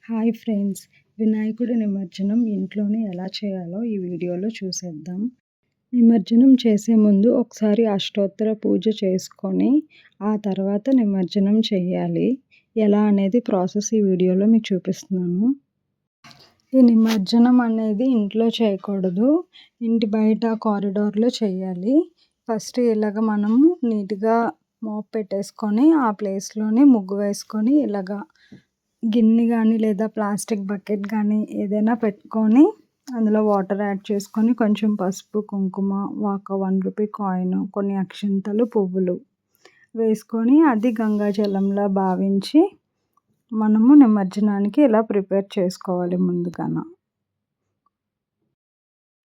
Hi friends! వినాయకుడి నిమజ్జనం ఇంట్లోనే ఎలా చేయాలో ఈ వీడియోలో చూసేద్దాం. నిమజ్జనం చేసే ముందు ఒకసారి అష్టోత్తర పూజ చేసుకొని, ఆ తర్వాత నిమజ్జనం చేయాలి. ఎలా అనేది ప్రాసెస్ ఈ వీడియోలో మీకు చూపిస్తున్నాను. ఈ నిమజ్జనం అనేది ఇంట్లో చేయకూడదు. ఇంటి బయట కారిడార్‌లో చేయాలి. ఫస్ట్ ఇలాగ మనము నీట్‌గా మాప్ పెట్టేసుకొని, ఆ ప్లేస్‌లోనే ముగ్గు వేసుకొని ఇలాగా గిన్నె గానీ లేదా ప్లాస్టిక్ బకెట్ గానీ ఏదైనా పెట్టుకొని, అందులో వాటర్ యాడ్ చేసుకొని, కొంచెం పసుపు, కుంకుమ, ఒక ₹1 కాయిన్, కొన్ని అక్షింతలు, పువ్వులు వేసుకొని అది గంగా జలంలా భావించి మనము నిమజ్జనానికి ఇలా ప్రిపేర్ చేసుకోవాలి ముందుగాన.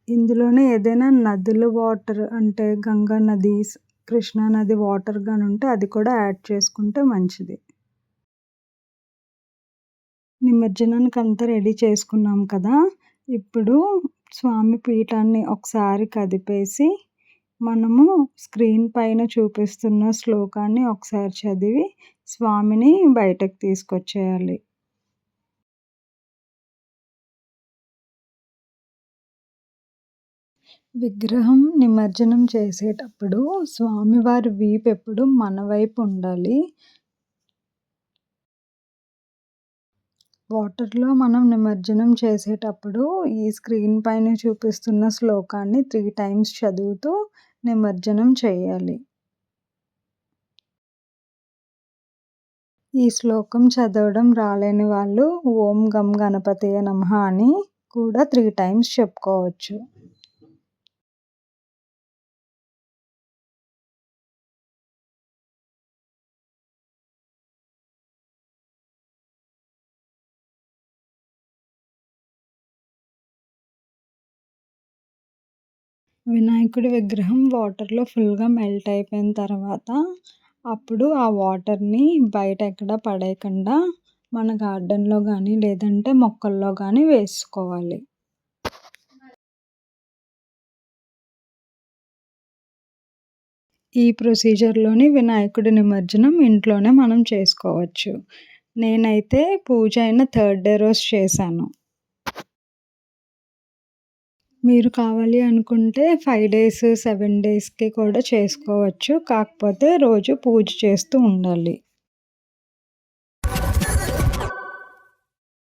ఇందులోనే ఏదైనా నదుల వాటర్ అంటే గంగా నది, కృష్ణా నది వాటర్ గాని ఉంటే అది కూడా యాడ్ చేసుకుంటే మంచిది. నిమజ్జనానికి అంతా రెడీ చేసుకున్నాం కదా! ఇప్పుడు స్వామి పీఠాన్ని ఒకసారి కదిపేసి, మనము స్క్రీన్ పైన చూపిస్తున్న శ్లోకాన్ని ఒకసారి చదివి స్వామిని బయటకు తీసుకొచ్చేయాలి. విగ్రహం నిమజ్జనం చేసేటప్పుడు స్వామివారి వీపు ఎప్పుడు మన వైపు ఉండాలి. వాటర్‌లో మనం నిమజ్జనం చేసేటప్పుడు ఈ స్క్రీన్ పైన చూపిస్తున్న శ్లోకాన్ని 3 టైమ్స్ చదువుతూ నిమజ్జనం చేయాలి. ఈ శ్లోకం చదవడం రాలేని వాళ్ళు ఓం గం గణపతయే నమః అని కూడా 3 టైమ్స్ చెప్పుకోవచ్చు. వినాయకుడి విగ్రహం వాటర్‌లో ఫుల్‌గా మెల్ట్ అయిపోయిన తర్వాత, అప్పుడు ఆ వాటర్‌ని బయట ఎక్కడ పడేయకుండా మన గార్డెన్‌లో గానీ, లేదంటే మొక్కల్లో గానీ వేసుకోవాలి. ఈ ప్రొసీజర్‌లోని వినాయకుడి నిమజ్జనం ఇంట్లోనే మనం చేసుకోవచ్చు. నేనైతే పూజ అయిన థర్డ్ డే రోజు చేశాను. మీరు కావాలి అనుకుంటే 5 డేస్, 7 డేస్‌కి కూడా చేసుకోవచ్చు. కాకపోతే రోజు పూజ చేస్తూ ఉండాలి.